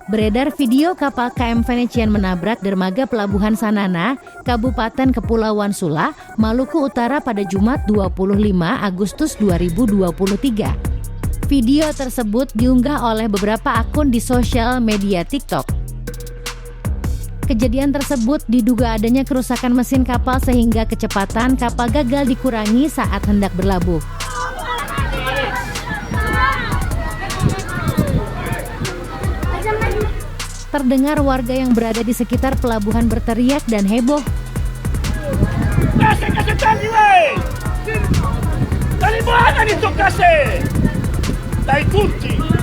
Beredar video kapal KM Venetian menabrak dermaga Pelabuhan Sanana, Kabupaten Kepulauan Sula, Maluku Utara pada Jumat 25 Agustus 2023. Video tersebut diunggah oleh beberapa akun di sosial media TikTok. Kejadian tersebut diduga adanya kerusakan mesin kapal sehingga kecepatan kapal gagal dikurangi saat hendak berlabuh. Terdengar warga yang berada di sekitar pelabuhan berteriak dan heboh. Kasih tali, wey! Dari mana itu kasih? Dari Turki.